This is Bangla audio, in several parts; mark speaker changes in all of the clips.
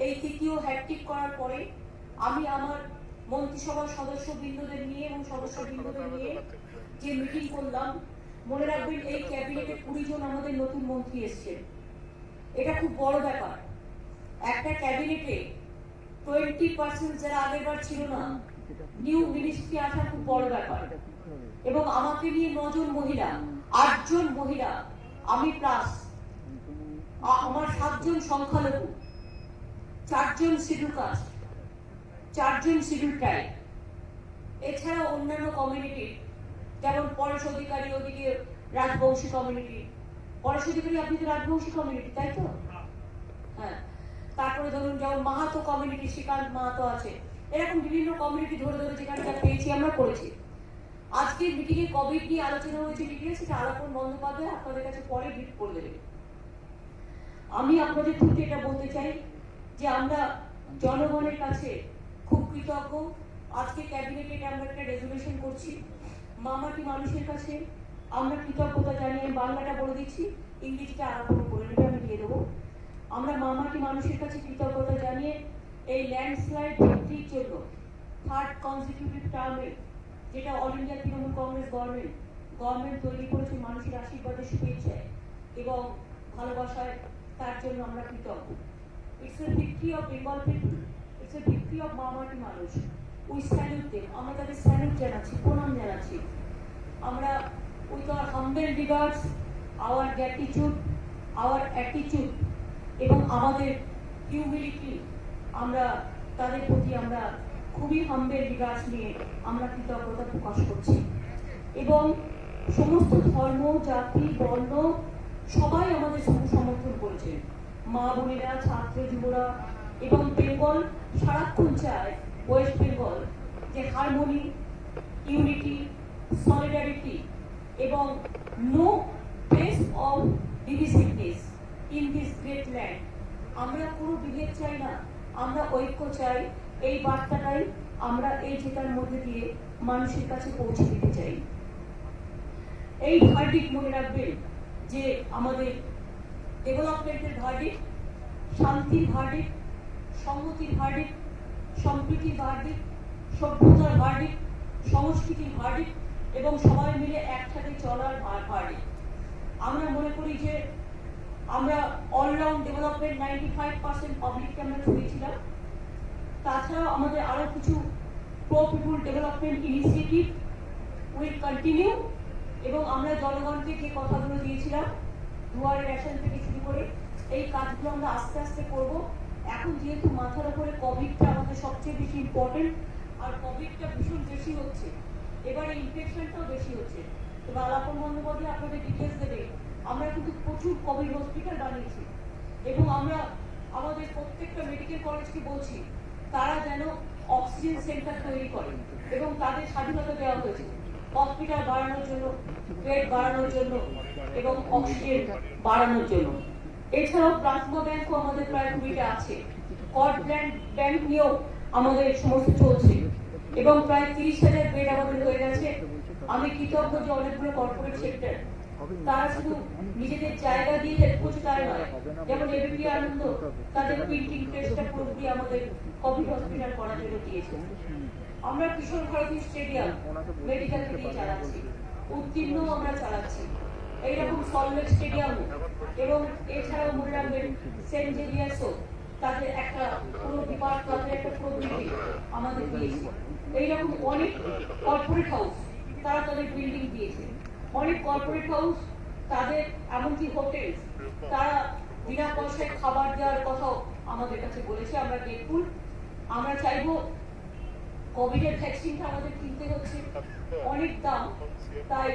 Speaker 1: এই তৃতীয় হ্যাট্রিক করার পরে আমি আমার মন্ত্রিসভার সদস্যবৃন্দদের নিয়ে এবং সদস্যবৃন্দদের নিয়ে যে মিটিং করলাম, মনে রাখবেন এই ক্যাবিনেটে 20 জন আমাদের নতুন মন্ত্রী এসছেন। এটা খুব বড় ব্যাপার। একটা ক্যাবিনেটে 20% যারা আগেরবার ছিল না, নিউ মিনিস্ট্রি আসা খুব বড় ব্যাপার। এবং আমাকে নিয়ে 9 জন মহিলা, 8 জন মহিলা, আমি প্লাস আমার 7 জন সংখ্যালঘু, 4 জন শিডিউল কাস্ট, 4 জন শিডিউল ট্রাইব, এছাড়া অন্যান্য কমিউনিটি যেমন পরেশ অধিকারী, ওদিকে রাজবংশী কমিউনিটি। পরেশ অধিকারী আপনি তো রাজবংশী কমিউনিটি, তাই তো? হ্যাঁ। তারপরে ধরুন যেমন মাহাতো কমিউনিটি, শ্রীকান্ত মাহাতো আছে, এরকম বিভিন্ন কমিউনিটি ধরে ধরে যেখানে যা পেয়েছি আমরা করেছি। আজকের মিটিংয়ে কোভিড নিয়ে আলোচনা হয়েছে, মিটিংয়ে সেটা আলাপন বন্দ্যোপাধ্যায় আপনাদের কাছে পরে ব্রিফ করে দেবে। আমি আপনাদের থ্রুতে এটা বলতে চাই যে আমরা জনগণের কাছে খুব কৃতজ্ঞ। আজকে ক্যাবিনেটে আমরা একটা রেজলিউশন করছি, মামাটি মানুষের কাছে আমরা কৃতজ্ঞতা জানিয়ে, বাংলাটা বলে দিচ্ছি, ইংরেজিটা আলাপন করে নেবে, আমি দিয়ে দেবো। আমরা মামাটি মানুষের কাছে কৃতজ্ঞতা জানিয়ে এই ল্যান্ডস্লাইড ভিত্তির জন্য 3rd কনজিকিউটিভ টার্মে যেটা all India Trinamool Congress government তৈরি করেছে মানুষের আশীর্বাদের শুভেচ্ছায় এবং ভালোবাসায়, তার জন্য আমরা কৃতজ্ঞ। It's a victory of Bengal people, it's a victory of মামাটি মানুষ। উই স্যালুট দেম, আমরা তাদের স্যালুট জানাচ্ছি, প্রণাম জানাচ্ছি। আমরা with our humble regards, our gratitude, our attitude এবং আমাদের হিউমিলিটি, আমরা তাদের প্রতি আমরা খুবই হাম্বেল রিগার্ডস নিয়ে আমরা কৃতজ্ঞতা প্রকাশ করছি। এবং সমস্ত ধর্ম, জাতি, বর্ণ সবাই আমাদের সমর্থন করেছে, মা বোনেরা, ছাত্র যুবরা। এবং বেঙ্গল সারাক্ষণ চায়, ওয়েস্ট বেঙ্গল, যে হারমোনি, ইউনিটি, সলিডারিটি এবং no place of divisiveness in this great land. আমরা কোনো বিভেদ চাই না, আমরা ঐক্য চাই। এই বার্তাটাই আমরা এই জেতার মধ্যে দিয়ে মানুষের কাছে পৌঁছে দিতে চাই। এই ভার্ডিক্ট মনে রাখবেন যে আমাদের ডেভেলপমেন্টের ভার্ডিক্ট, শান্তির ভার্ডিক্ট, সংহতির ভার্ডিক্ট, সম্প্রীতির ভার্ডিক্ট, সভ্যতার ভার্ডিক্ট, সংস্কৃতির ভার্ডিক্ট এবং সবাই মিলে একসাথে চলার ভার্ডিক্ট। আমরা মনে করি যে আমরা অলরাউন্ড ডেভেলপমেন্ট 95% পাবলিককে আমরা ছড়িয়েছিলাম। তাছাড়াও আমাদের আরো কিছু pro people development initiative will continue. এবং আমরা জনগণকে যে কথাগুলো দিয়েছিলাম, দুয়ারে রেশন থেকে শুরু করে এই কাজগুলো আমরা আস্তে আস্তে করব। এখন যেহেতু মাথার উপরে কোভিডটা আমাদের সবচেয়ে বেশি ইম্পর্টেন্ট, আর কোভিডটা ভীষণ বেশি হচ্ছে, এবারে ইনফেকশনটাও বেশি হচ্ছে। এবার আলাপন বন্দ্যোপাধ্যায় আপনাদের ডিটেলস দেবে। আমরা কিন্তু প্রচুর কোভিড হসপিটাল বানিয়েছি এবং আমরা আমাদের প্রত্যেকটা মেডিকেল কলেজকে বলছি তারা যেন অক্সিজেন সেন্টার তৈরি করে এবং তাদের স্বাধীনতা দেওয়া হয়েছে হসপিটাল বাড়ানোর জন্য, বেড বাড়ানোর জন্য এবং অক্সিজেন বাড়ানোর জন্য। এছাড়াও প্লাজমা ব্যাংকও আমাদের প্রায় 20টা আছে। কর্ড ব্যাংক নিয়েও আমাদের সমস্ত চলছে এবং প্রায় 30,000 বেড আমাদের হয়ে গেছে। আমি কৃতজ্ঞ যে অনেকগুলো কর্পোরেট সেক্টর তারা শুধু নিজেদের জায়গা দিয়ে হেল্প করছে তাই নয়, যেমন এবিপি আনন্দ তাদের প্রিন্টিং প্রেসটা পুরোপুরি আমাদের কোভিড হসপিটাল করার জন্য দিয়েছে। আমরা কিশোর ভারতী স্টেডিয়াম মেডিকেল থেকে চালাচ্ছি, উত্তীর্ণ আমরা চালাচ্ছি। এইরকম সল্টলেক স্টেডিয়াম এবং এছাড়াও মনে রাখবেন সেন্ট জেভিয়ার্সও তাদের একটা পুরো ডিপার্ট, তাদের একটা পুরো বিল্ডিং আমাদের দিয়েছে। এইরকম অনেক কর্পোরেট হাউস তারা তাদের বিল্ডিং দিয়েছে, অনেক কর্পোরেট হাউস তাদের, এমনকি হোটেল তারা বিনা পয়সায় খাবার দেওয়ার কথাও আমাদের কাছে বলেছে। আমরা গ্রেটফুল। আমরা চাইবো, কোভিডের ভ্যাকসিনটা আমাদের কিনতে হচ্ছে, অনেক দাম, তাই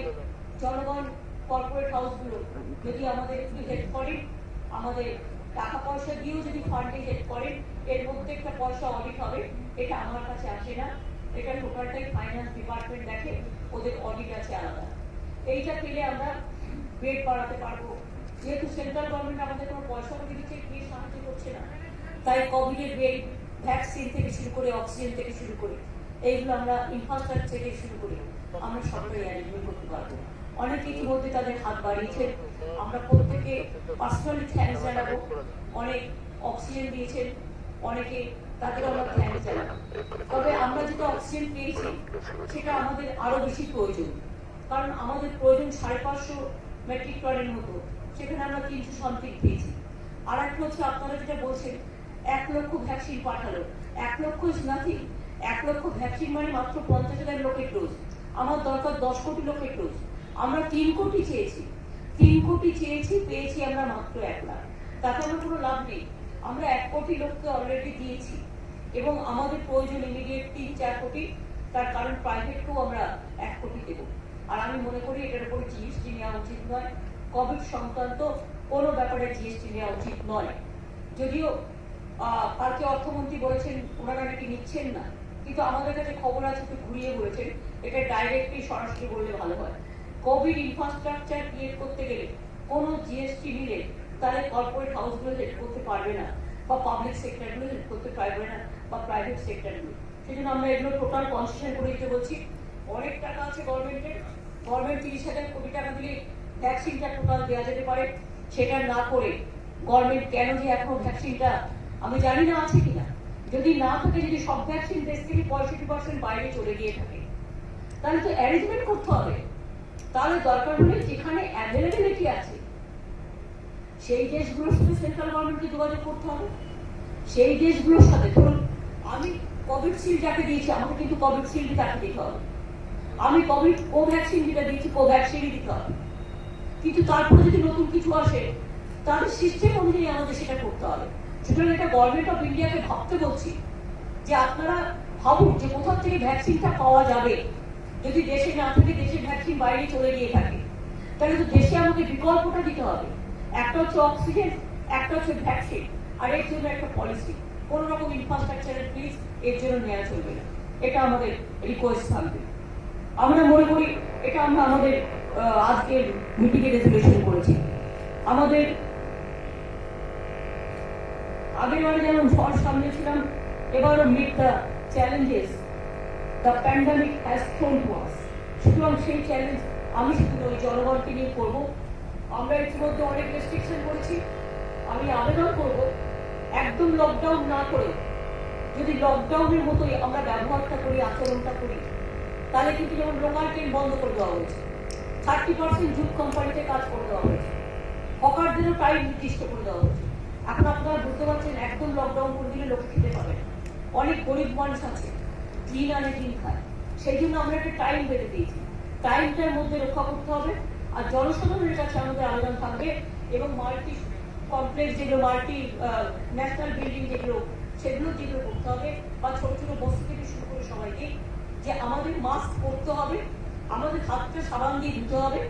Speaker 1: জনগণ কর্পোরেট হাউসগুলো যদি আমাদের একটু হেল্প করেন, আমাদের টাকা পয়সা দিয়েও যদি ফান্ডে হেল্প করেন, এর মধ্যে একটা পয়সা অডিট হবে, এটা আমার কাছে আসে না, এটা টোটালটাই ফাইন্যান্স ডিপার্টমেন্ট দেখে, ওদের অডিট আছে আলাদা। এইটা পেলে আমরা বেড বাড়াতে পারবো। যেহেতু সেন্ট্রাল গভর্নমেন্ট আমাদের কোনো পয়সা দিচ্ছে, কে সাহায্য করছে না, তাই কোভিডের বেড, ভ্যাকসিন থেকে শুরু করে অক্সিজেন থেকে শুরু করে এইগুলো আমরা ইনফ্রাস্ট্রাকচার থেকে শুরু করে আমরা সবটাই অ্যারেঞ্জমেন্ট করতে পারবো। অনেকে ইতিমধ্যে তাদের হাত বাড়িয়েছে, আমরা প্রত্যেকে পার্সোনালি থ্যাঙ্কস জানাবো। অনেক অক্সিজেন দিয়েছেন, অনেকে তাদের আমরা থ্যাংক জানাই। তবে আমরা যেটা অক্সিজেন পেয়েছি সেটা আমাদের আরো বেশি প্রয়োজন, কারণ আমাদের প্রয়োজন 550 মেট্রিক টনের মতো, সেখানে আমরা 300 সামথিং পেয়েছি। আর একটা হচ্ছে আপনারা যেটা বলছেন 1 লক্ষ ভ্যাকসিন পাঠালো, 1 লক্ষ ইজ নাথিং। 1 লক্ষ ভ্যাকসিন মানে মাত্র 50,000 লোকের ডোজ, আমার দরকার 10 কোটি লোকের ডোজ। আমরা 3 কোটি চেয়েছি, 3 কোটি চেয়েছি, পেয়েছি আমরা মাত্র 1 লাখ। তাতে আমার কোনো লাভ নেই। আমরা 1 কোটি লোককে অলরেডি দিয়েছি এবং আমাদের প্রয়োজন ইমিডিয়েট 3-4 কোটি, তার কারণ প্রাইভেটকেও আমরা 1 কোটি দেব। আর আমি মনে করি এটার উপরে জিএসটি নেওয়া উচিত নয়, কোভিড সংক্রান্ত কোনো ব্যাপারে জিএসটি নেওয়া উচিত নয়। যদিও কালকে অর্থমন্ত্রী বলেছেন ওনারা নাকি নিচ্ছেন না, কিন্তু আমাদের কাছে খবর আছে একটু ঘুরিয়ে বলেছেন এটা ডাইরেক্টলি সরাসরি বললে ভালো হয়। কোভিড ইনফ্রাস্ট্রাকচার ক্রিয়েট করতে গেলে কোনো জিএসটি নিলে তাহলে কর্পোরেট হাউসগুলো হেল্প করতে পারবে না, বা পাবলিক সেক্টরগুলো হেল্প করতে পারবে না, বা প্রাইভেট সেক্টরগুলো। সেই জন্য আমরা এগুলো টোটাল কনসেশন করে দিতে বলছি। অনেক টাকা আছে গভর্নমেন্টের, গভর্নমেন্ট 30,000 কোটি টাকা দিলে ভ্যাকসিনটা টোটাল দেওয়া যেতে পারে। সেটা না করে গভর্নমেন্ট কেন যে এখনো ভ্যাকসিনটা আমি জানি না আছে কিনা, যদি না থাকে, যদি সব ভ্যাকসিন দেশ থেকে 65% বাইরে চলে গিয়ে থাকে, তাহলে তো অ্যারেঞ্জমেন্ট করতে হবে। তাহলে দরকার হলে যেখানে অ্যাভেলেবিলিটি আছে সেই দেশগুলোর সাথে সেন্ট্রাল গভর্নমেন্টকে যোগাযোগ করতে হবে। সেই দেশগুলোর সাথে, ধরুন আমি কোভিড শিল্ড যাকে দিয়েছি আমাকে কিন্তু কোভিড শিল্ডই তাকে দিতে হবে, আমি কোভিড কোভ্যাক্সিন যেটা দিয়েছি কোভ্যাক্সিনই দিতে হবে। কিন্তু তারপরে যদি নতুন কিছু আসে তাহলে সিস্টেম অনুযায়ী আমাদের সেটা করতে হবে। সুতরাং এটা গভর্নমেন্ট অফ ইন্ডিয়াকে ভাবতে বলছি যে আপনারা ভাবুন যে কোথা থেকে ভ্যাকসিনটা পাওয়া যাবে। যদি দেশে না থাকে, দেশের ভ্যাকসিন বাইরে চলে গিয়ে থাকে, তাহলে তো দেশে আমাদের বিকল্পটা দিতে হবে। একটা হচ্ছে অক্সিজেন, একটা হচ্ছে ভ্যাকসিন, আর এর জন্য একটা পলিসি, কোন রকম ইনফ্রাস্ট্রাকচারের প্লিজ এর জন্য নেওয়া চলবে না। এটা আমাদের রিকোয়েস্ট থাকবে। আমরা মনে করি এটা আমরা আমাদের আজকের মিটিংয়ে রেজলিউশন করেছি। আমাদের আগের বারে যেমন ঝড় সামনে ছিলাম, এবারও meet the challenges the pandemic has thrown to us. সুতরাং সেই চ্যালেঞ্জ আমি শুধু ওই জনগণকে নিয়ে করবো। আমরা ইতিমধ্যে অনেক রেস্ট্রিকশন করেছি। আমি আবেদন করব একদম লকডাউন না করে যদি লকডাউনের মতোই আমরা ব্যবহারটা করি, আচরণটা করি, তাহলে কিন্তু যেমন লোকাল ট্রেন বন্ধ করে দেওয়া হয়েছে, 30% জুট কোম্পানিতে কাজ করে দেওয়া হয়েছে, হকারদেরও টাইম নির্দিষ্ট করে দেওয়া হয়েছে। এখন আপনারা বুঝতে পারছেন একদম লকডাউন করে দিলে লোক খেতে পাবে। অনেক গরিব মানুষ আছে দিন আনে দিন খায়, সেই জন্য আমরা একটা টাইম বেঁধে দিয়েছি। টাইমটার মধ্যে রক্ষা করতে হবে। আর জনসাধারণের কাছে আমাদের আবেদন থাকবে, এবং মাল্টি কমপ্লেক্স যেগুলো, মাল্টি ন্যাশনাল বিল্ডিং যেগুলো, সেগুলো করতে হবে, বা ছোট ছোট বস্তু থেকে শুরু করে সবাইকে, যে আমাদের মাস্ক পরতে হবে, আমাদের হাতটা সাবান দিয়ে ধুতে হবে,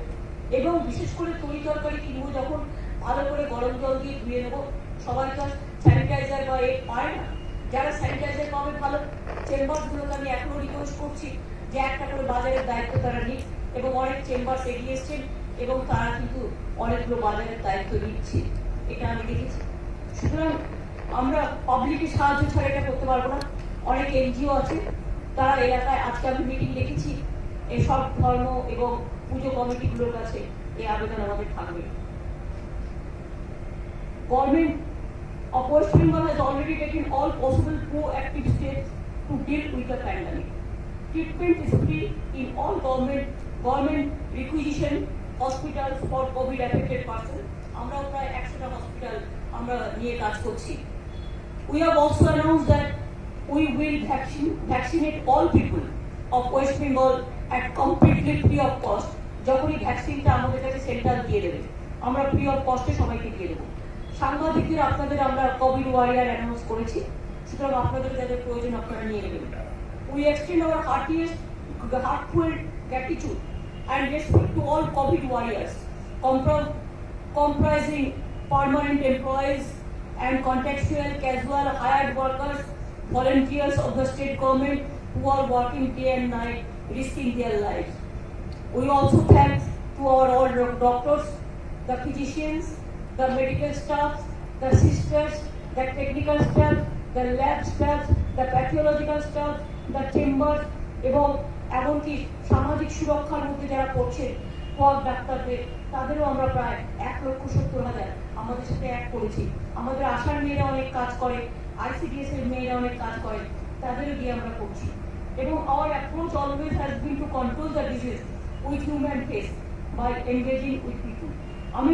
Speaker 1: এবং বিশেষ করে তরি তরকারি কিনবো যখন ভালো করে গরম জল দিয়ে ধুয়ে নেবো। সবাই তো স্যানিটাইজার বা পায় না, যারা স্যানিটাইজার পাবে ভালো। চেম্বারগুলোকে আমি এখনো রিকোয়েস্ট করছি যে একটা করে বাজারের দায়িত্ব তারা নিক, এবং অনেক চেম্বার এগিয়ে এসছেন এবং তারা কিন্তু অনেকগুলো বাজারের দায়িত্ব নিচ্ছে, এটা আমি দেখেছি। সুতরাং আমরা পাবলিকের সাহায্য ছাড়া এটা করতে পারবো না। অনেক এনজিও আছে, তারা এলাকায়, আজকে আমি মিটিং দেখেছি, এই সব ধর্ম এবং পুজো কমিটিগুলোর কাছে এই আবেদন আমাদের থাকবে। Government of West Bengal has already taken all possible proactive steps to deal with the pandemic. Treatment is free in all government requisition hospitals for COVID affected persons. আমরা প্রায় 100টা হসপিটাল আমরা নিয়ে কাজ করছি। We have also announced that we will vaccinate all people of West Bengal at completely free of cost. যখনই ভ্যাকসিনটা আমাদের কাছে সেন্টার দিয়ে দেবে, আমরা ফ্রি অফ কস্টে সবাইকে দিয়ে দেবো। সাংবাদিকদের আপনাদের আমরা কোভিড ওয়ারিয়ার অ্যানাউন্স করেছি, সুতরাং আপনাদের যাদের প্রয়োজন আপনারা নিয়ে নেবেন। We extend our heartfelt gratitude and respect to all COVID warriors, comprising permanent employees and contextual, casual, hired workers, volunteers of the state government who are working day and night, risking their lives. We also thank to our all doctors, the physicians, the medical staff, the sisters, the technical staff, the lab staff, the pathological staff, the chambers, এবং এমনকি সামাজিক সুরক্ষার মধ্যে যারা করছেন কোয়াক ডাক্তারদের, তাদেরও আমরা প্রায় 1,70,000 আমাদের সাথে এক করেছি। আমাদের আশার মেয়েরা অনেক কাজ করে, ICDS এর মেয়েরা অনেক কাজ করে, তাদেরও দিয়ে আমরা করছি। এবং our approach always has been to control the disease with human face by engaging with people. আমি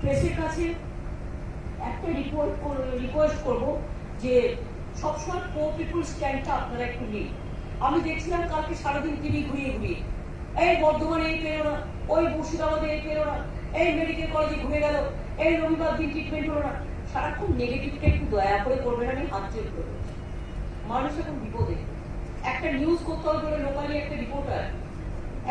Speaker 1: প্রেসের কাছে একটা রিকোয়েস্ট করব যে সবসময় পো পিপুল স্ট্যান্ডটা আপনারা একটু নিন। আমি দেখছিলাম কালকে সারাদিন টিভি ঘুরিয়ে ঘুরিয়ে, এই বর্ধমানে এই পেরো না, ওই মুর্শিদাবাদে এই পেরো না, এই মেডিকেল কলেজে ঘুরে গেল, এই রবিবার দিন ট্রিটমেন্ট হলো না। সারাক্ষণ নেগেটিভটা একটু দয়া করে করবেন, আমি হাত জোর করবো। মানুষ এখন বিপদে। একটা নিউজ করতে হবে বলে লোকালি একটা রিপোর্টার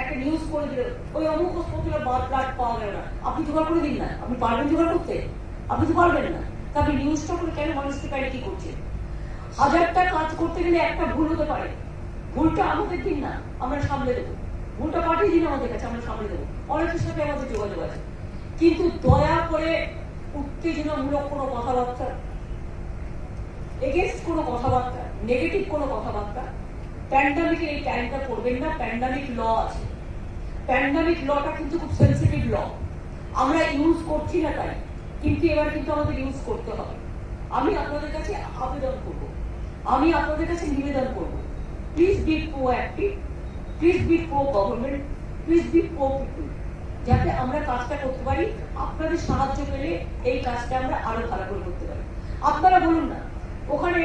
Speaker 1: একটা নিউজ করে দিল, ওই অমুক হসপিটালে ব্লাড পাওয়া গেল না। আপনি জোগাড় করে দিন না, আপনি পারবেন জোগাড় করতে? আপনি তো পারবেন না। তারপরে নিউজটা করে কেন মানুষকে কি করছে? হাজারটা কাজ করতে গেলে একটা ভুল হতে পারে, ভুলটা আমাদের দিন না, আমরা সামলে দেবো। ভুলটা পাঠিয়ে দিন আমাদের কাছে, আমরা সামলে দেবো। অনেকের সাথে আমাদের যোগাযোগ আছে, কিন্তু দয়া করে উত্তেজনামূলক কোনো কথাবার্তা, এগেনস্ট কোনো কথাবার্তা, নেগেটিভ কোনো কথাবার্তা প্যান্ডামিকের এই টাইমটা করবেন না। প্যান্ডামিক ল আছে, প্যান্ডামিক লটা কিন্তু খুব সেন্সিটিভ ল, আমরা ইউজ করছি না তাই, কিন্তু এবার কিন্তু আমাদের ইউজ করতে হবে। আমি আপনাদের কাছে আবেদন করব, আমি আপনাদের কাছে নিবেদন করব, please be proactive, please be pro government, please be pro people, যাতে আমরা কাজটা করতে পারি। আপনাদের সাহায্য পেলে এই কাজটা আমরা আরো ভালো করে করতে পারি। আপনারা বলুন না, ওখানে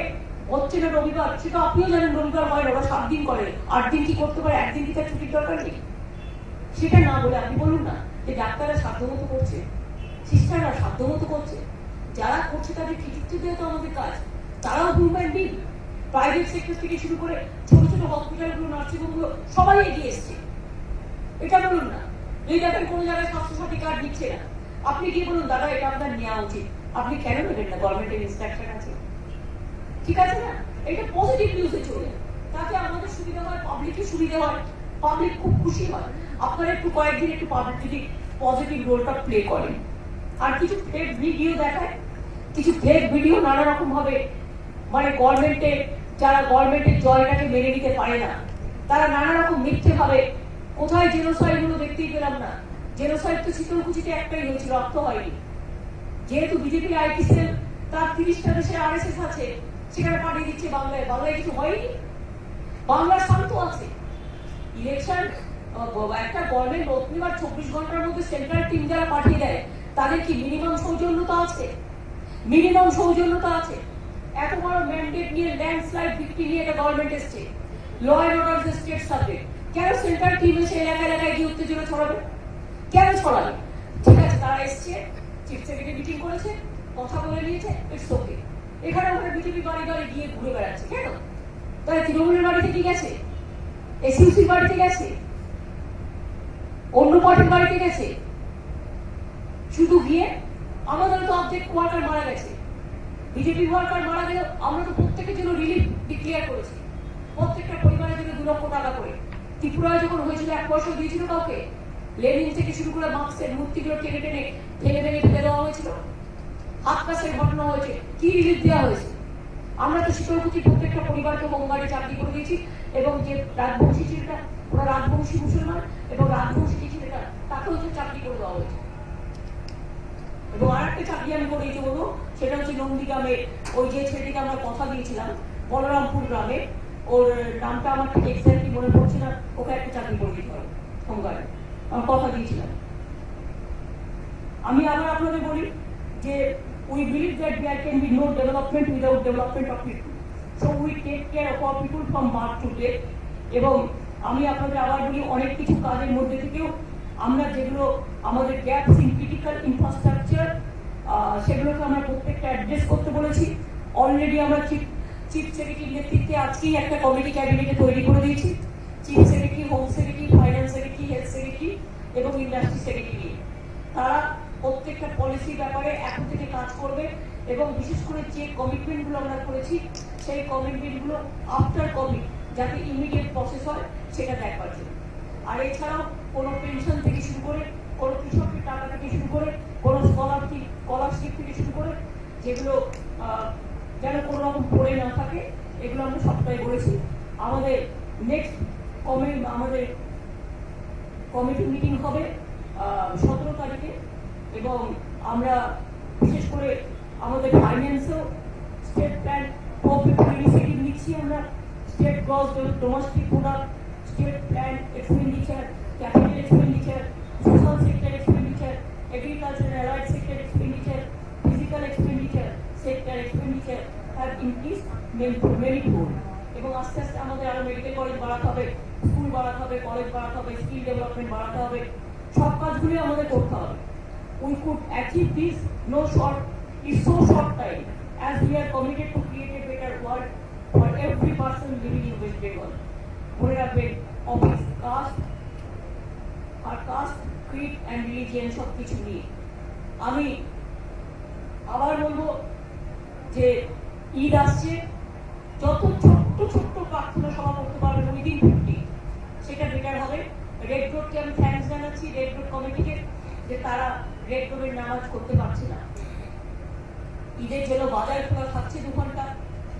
Speaker 1: হচ্ছে না রবিবার, সেটা আপনিও জানেন রবিবার হয় না, ওরা 7 দিন করে, 8 দিন কি করতে পারে, একদিন কি তার ছুটির দরকার নেই? সেটা না বলে আপনি বলুন না যে ডাক্তাররা সাধ্যমতো করছে, সিস্টাররা সাধ্যমতো করছে, যারা করছে তাদের কৃতিত্ব দেওয়া তো আমাদের কাজ। তারাও হিউম্যান বিং, প্রাইভেট সেক্টর থেকে শুরু করে ছোট ছোট হসপিটালগুলো, নার্সিংহোমগুলো সবাই এগিয়ে এসছে। এটা বলুন না, এই দেখেন কোনো জায়গায় স্বাস্থ্যসাথী কার্ড দিচ্ছে না, আপনি কি বলুন দাদা এটা আপনার নেওয়া উচিত, আপনি কেন নেবেন না? গভর্নমেন্টের ইনস্ট্রাকশন আছে, ঠিক আছে না? এটা পজিটিভ নিউজে চলে, তাতে আমাদের সুবিধা হয়, পাবলিকের সুবিধা হয়, পাবলিক খুব খুশি হয়। আপনারা একটু কয়েকদিন একটু পাবলিক যদি পজিটিভ রোলটা প্লে করেন। আর কিছু ফেক ভিডিও দেখায়, কিছু ফেক ভিডিও নানা রকম ভাবে, মানে গভর্নমেন্টে যারা গভর্নমেন্টের জয়টাকে মেনে নিতে পারে না, তারা নানা রকম মিথ্যে ভাবে, কোথায় জেনোসাইড গুলো দেখতেই পেলাম না। জেনোসাইড তো শীতলকুচিতে একটাই হয়েছিল, রক্ত হয়নি। যেহেতু বিজেপি আইটি সেল তার 30টা দেশে RSS আছে, সেখানে পাঠিয়ে দিচ্ছে বাংলায়, বাংলায় কিছু হয়নি। বাংলার শান্ত আছে। ইলেকশন একটা গভর্নমেন্ট অগ্নিবার 24 ঘন্টার মধ্যে সেন্ট্রাল টিম যারা পাঠিয়ে দেয়, তাদের কি মিনিমাম সৌজন্যতা আছে? মিনিমাম সৌজন্যতা আছে? এত বড় ম্যান্ডেট নিয়ে ল্যান্ডস্লাইড ভিক্টরি নিয়ে একটা গভর্নমেন্ট এসছে, law and order state subject, কেন সেন্ট্রাল টিম এসে এলাকা এলাকায় গিয়ে উত্তেজনা ছড়াবে? কেন ছড়াবে? ঠিক আছে, তারা এসছে, চিফ সেক্রেটারি মিটিং করেছে, কথা বলে নিয়েছে, ইটস ওকে। এখানে ওখানে বিজেপি বাড়ি বাড়ি গিয়ে ঘুরে বেড়াচ্ছে কেন? তারা তৃণমূলের বাড়িতে কি গেছে? এসইউসির বাড়িতে গেছে, অন্য পার্টির বাড়িতে গেছে, শুধু গিয়ে আমাদের তো অবজেক্ট ওয়ার্কার মারা গেছে, বিজেপি ওয়ার্কার মারা গেল, আমরা তো প্রত্যেকের জন্য রিলিফ ডিক্লেয়ার করেছি, প্রত্যেকটা পরিবারের জন্য 2 লক্ষ টাকা করে। ত্রিপুরায় যখন হয়েছিল 1 পয়সা দিয়েছিল কাউকে? লেনিন থেকে শুরু করে মার্কসের মূর্তিগুলো টেনে টেনে ভেঙে ভেঙে ফেলে দেওয়া হয়েছিল, হাত কাছের ঘটনা হয়েছে, কি রিলিফ দেওয়া হয়েছে? আমরা তো শীতলকুচি প্রত্যেকটা পরিবারকে হোমগার্ডে চাকরি করে দিয়েছি, এবং যে রাজবংশী ছেলেটা, ওরা রাজবংশী মুসলমান, এবং রাজবংশী যে ছেলেটা তাকেও তো চাকরি করে দেওয়া হয়েছে। এবং আর একটা চাকরি আমি করে দিতে বলবো, সেটা হচ্ছে নন্দীগ্রামে ওই যে ছেলেটিকে আমরা কথা দিয়েছিলাম, বলরামপুর গ্রামে, ওর নামটা আমার ঠিক এক্স্যাক্টলি মনে পড়ছে না, ওকে একটা চাকরি করে দিতে হবে হোমগার্ডে, আমার কথা দিয়েছিলাম। আমি আবার আপনাদের বলি যে we believe that there can be no development without development of people. So we take care of our people from birth to death. এবং আমি আপনাদের আবার বলি, অনেক কিছু কাজের মধ্যে থেকেও আমরা যেগুলো আমাদের গ্যাপস ইন ক্রিটিক্যাল ইনফ্রাস্ট্রাকচার, সেগুলোকে আমরা প্রত্যেকটা অ্যাড্রেস করতে বলেছি। অলরেডি আমরা চিফ সেক্রেটারির নেতৃত্বে আজকেই একটা কমিটি ক্যাবিনেটে তৈরি করে দিয়েছি, chief secretary, home secretary, finance secretary, health secretary এবং ইন্ডাস্ট্রি সেক্রেটারি। তারা প্রত্যেকটা পলিসির ব্যাপারে এখন থেকে কাজ করবে, এবং বিশেষ করে যে কমিটমেন্টগুলো আমরা করেছি, সেই কমিটমেন্টগুলো আফটার কোভিড যাতে ইমিডিয়েট প্রসেস হয় সেটা দেখবার জন্য। আর এছাড়াও কোনো পেনশন থেকে শুরু করে, কোনো কৃষকের টাকা থেকে শুরু করে, কোনো স্কলারশিপ থেকে শুরু করে, যেগুলো যেন কোনো রকম পড়ে না থাকে, এগুলো আমরা সবটাই বলেছি। আমাদের নেক্সট আমাদের কমিটি মিটিং হবে 17 তারিখে, এবং আমরা বিশেষ করে আমাদের ফাইন্যান্সেও স্টেট প্ল্যান কোঅপারেটিভ ইনিশিয়েটিভ নিচ্ছি আমরা, state gross domestic product, state plan expenditure, capital expenditure, social sector expenditure, agriculture and allied sector expenditure, physical expenditure, sector expenditure have increased manifold. এবং আস্তে আস্তে আমাদের আরো মেডিকেল কলেজ বাড়াতে হবে, স্কুল বাড়াতে হবে, কলেজ বাড়াতে হবে, স্কিল ডেভেলপমেন্ট বাড়াতে হবে, সব কাজগুলি আমাদের করতে হবে। We could achieve this in so short time as we are committed to create a better world for every person living in West Bengal. মনে রাখবেন, office caste, creed and religion সব কিছু নিয়ে আমি আবার বলবো যে ঈদ আসছে, যত ছোট্ট ছোট্ট প্রার্থনা সভা করতে পারবেন উইদিন 50, সেটা বেটার হবে। রেড রোডকে আমি থ্যাঙ্কস জানাচ্ছি, রেড রোড কমিটিকে, যে তারা রেড রোডের নামাজ করতে পারছে না। ঈদের জন্য বাজার খোলা থাকছে 2 ঘন্টা,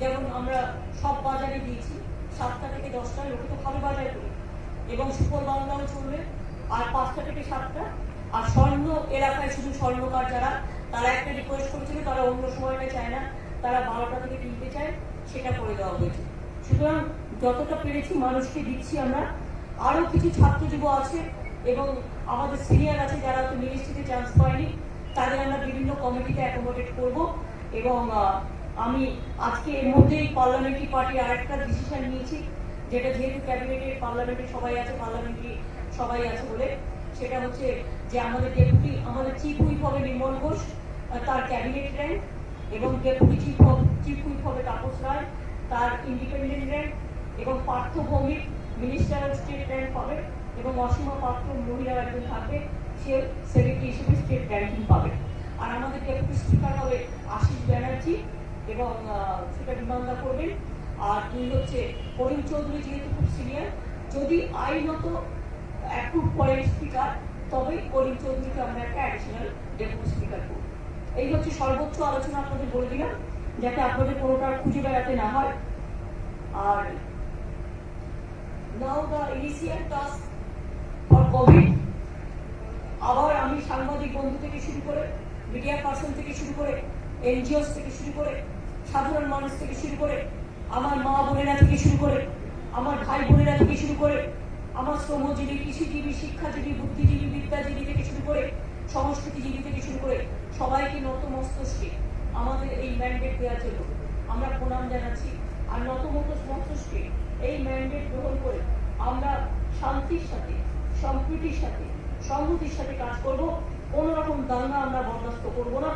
Speaker 1: যেমন আমরা সব বাজারে দিয়েছি 7টা থেকে 10টা, লোকে তো ভালো বাজার করি, এবং সুপর বাংলাও চলবে, আর 5টা থেকে 7টা। আর স্বর্ণ এলাকায় শুধু স্বর্ণকার যারা, তারা একটা রিকোয়েস্ট করেছিল, তারা অন্য সময়টা চায় না, তারা 12টা থেকে কিনতে চায়, সেটা করে দেওয়া হয়েছে। সুতরাং যতটা পেরেছি মানুষকে দিচ্ছি আমরা। আরো কিছু ছাত্র যুব আছে এবং আমাদের সিনিয়র আছে যারা তো মিনিস্ট্রিতে চান্স পায়নি, তাদের আমরা বিভিন্ন কমিটিতে অ্যাকোমোডেট করব। এবং আমি আজকে এর মধ্যেই পার্লামেন্টারি পার্টির আরেকটা ডিসিশন নিয়েছি, যেটা যেহেতু ক্যাবিনেটের পার্লামেন্টে সবাই আছে, পার্লামেন্টারি সবাই আছে বলে, সেটা হচ্ছে যে আমাদের ডেপুটি, আমাদের চিফ হুইপ হবে নির্মল ঘোষ, তার ক্যাবিনেট র্যাঙ্ক, এবং ডেপুটি চিফ হুইপ হবে তাপস রায়, তার ইন্ডিপেন্ডেন্ট র্যাঙ্ক, এবং Partha Bhowmik minister of state rank পাবে, এবং অসীমা পাত্র মহিলা একজন থাকবে, সে সেক্রেটারি হিসেবে স্টেট র্যাঙ্কিং পাবে। আর আমাদের ডেপুটি স্পিকার হবে আশিস ব্যানার্জি, এবং সেটা বিমানদা করবেন। আর 2 হচ্ছে করিম চৌধুরী, যেহেতু খুব সিনিয়র, যদি আইনত অ্যাপ্রুভ করেন স্পিকার, তবেই করিম চৌধুরীকে আমরা একটা অ্যাডিশনাল ডেপুটি স্পিকার করব। এই হচ্ছে সর্বোচ্চ আলোচনা আপনাদের বলে দিলাম, যাতে আপনাদের কোনোটা খুঁজে বেড়াতে না হয়। আর now the initial task for covid. আবার আমি সাংবাদিক বন্ধু থেকে শুরু করে, মিডিয়া পার্সন থেকে শুরু করে, এনজিওস থেকে শুরু করে, সাধারণ মানুষ থেকে শুরু করে, আমার মা বোনেরা থেকে শুরু করে, আমার ভাই বোনেরা থেকে শুরু করে, আমার শ্রমজীবী, কৃষিজীবী, শিক্ষাজীবী, বুদ্ধিজীবী, বিদ্যাজীবী থেকে শুরু করে, সংস্কৃতিজীবী থেকে শুরু করে সবাইকে নতমস্তকে আমাদের এই ম্যান্ডেট দেওয়ার জন্য আমরা প্রণাম জানাচ্ছি। আর নতমস্তকে এই ম্যান্ডেট গ্রহণ করে আমরা শান্তির সাথে, সম্প্রীতির সাথে, সংহতির সাথে কাজ করব। কোনো রকম দাঙ্গা আমরা বরদাস্ত করব না,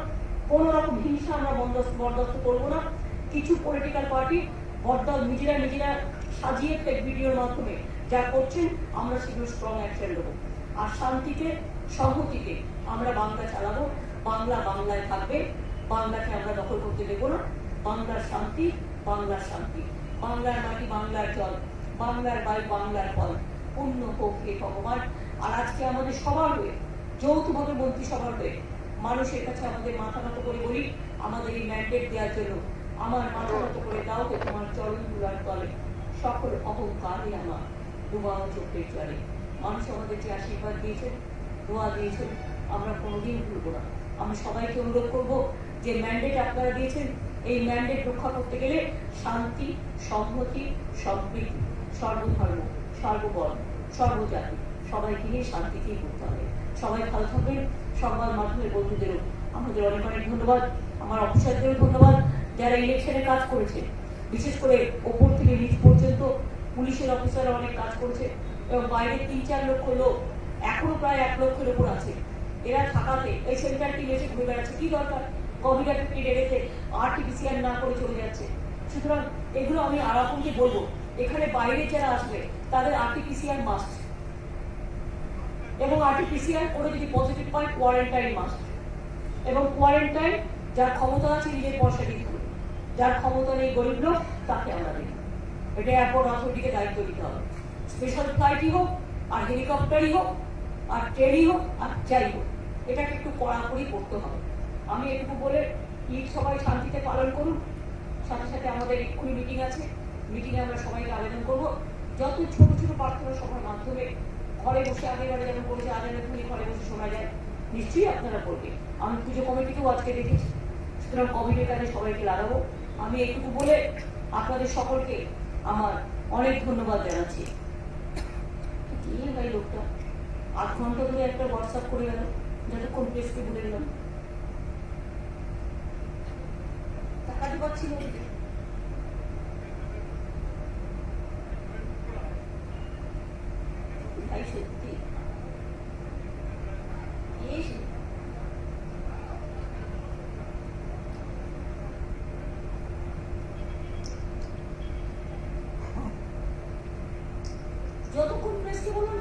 Speaker 1: কোনো রকম হিংসা আমরা বরদাস্ত করব না। কিছু পলিটিক্যাল পার্টি নিজেরা সাজিয়ে ফেক ভিডিওর মাধ্যমে যা করছেন, আমরা সেগুলো স্ট্রং অ্যাকশন নেব। আর শান্তিতে, সংহতিতে আমরা বাংলা চালাবো, বাংলা বাংলায় থাকবে, বাংলাকে আমরা দখল করতে দেব না। বাংলার শান্তি, বাংলার শান্তি, বাংলার মাটি, বাংলার জল, বাংলার বায়ু, বাংলার ফল, পূর্ণ হোক হে ভগবান। আর আজকে আমাদের সবার হয়ে, যৌথভাবে মন্ত্রিসভার হয়ে মানুষের কাছে আমাদের মাথা নত করে বলি, আমাদের এই ম্যান্ডেট দেওয়ার জন্য আমার মাথা নত করে দাও যে তোমার চরণ গুলার তলে সকল অহংকারই আমার ডুবাও চোখের জলে। মানুষ আমাদের যে আশীর্বাদ দিয়েছেন, দোয়া দিয়েছেন, আমরা কোনোদিন ভুলবো না। আমি সবাইকে অনুরোধ করব যে ম্যান্ডেট আপনারা দিয়েছেন, এই ম্যান্ডেট রক্ষা করতে গেলে শান্তি, সংহতি, সম্প্রীতি, সর্বধর্ম, সর্ববর্ণ, সর্বজাতি সবাইকে নিয়ে শান্তিতেই করতে হবে। সবাই ভালো থাকবেন। সংবাদ মাধ্যমের বন্ধুদেরও আমাদের অনেক অনেক ধন্যবাদ, আমার অফিসারদেরও ধন্যবাদ যারা ইলেকশনে কাজ করেছে, বিশেষ করে ওপর থেকে নিচ পর্যন্ত পুলিশের অফিসাররা অনেক কাজ করেছে, এবং বাইরে 3-4 লক্ষ লোক, এখনো প্রায় 1 লক্ষের উপর আছে। এরা থাকাতে এই সেন্টারটি এসে ঘুরে বেড়াচ্ছে, কি দরকার? কোভিড রেখে আরটিপিসিআর না করে চলে যাচ্ছে। সুতরাং এগুলো আমি আরাপনকে বলবো, এখানে বাইরে যারা আসবে তাদের আরটিপিসিআর মাস্ট, এবং আরটিপিসিআর করে যদি পজিটিভ পায় কোয়ারেন্টাইন মাস্ট, এবং কোয়ারেন্টাইন যার ক্ষমতা আছে নিজের পয়সা দিতে হবে, যার ক্ষমতা নেই গরিব লোক তাকে আমরা দিই। এটা এয়ারপোর্ট অথরিটিকে দায়িত্ব দিতে হবে। স্পেশাল ফ্লাইটই হোক, আর হেলিকপ্টারই হোক, আর ট্রেনই হোক, আর যাই হোক, এটাকে একটু কড়াকড়ি করতে হবে। আমি এটুকু বলে ঈদ সবাই শান্তিতে পালন করুন। সাথে সাথে আমাদের এক্ষুনি মিটিং আছে, মিটিংয়ে আমরা সবাইকে আবেদন করব, যত ছোট ছোট প্রার্থনা সভার মাধ্যমে ঘরে বসে, আগেবারে যেমন করেছে আজানের ধ্বনি ঘরে বসে শোনা যায়, নিশ্চয়ই আপনারা করবেন। আমি পুজো কমিটিকেও আজকে দেখেছি। সুতরাং কোভিডের কাজে সবাইকে লাগাবো, আমি এইটুকু বলে আপনাদের সকলকে আমার অনেক ধন্যবাদ জানাচ্ছি। কি ভাই লোকটা 8 ঘন্টা ধরে একটা হোয়াটসঅ্যাপ করে গেল, যতক্ষণ প্রেসকে বলে গেলাম টাকাতে পাচ্ছিল। ভাই সত্যি যতক্ষণ প্রেসকে বললাম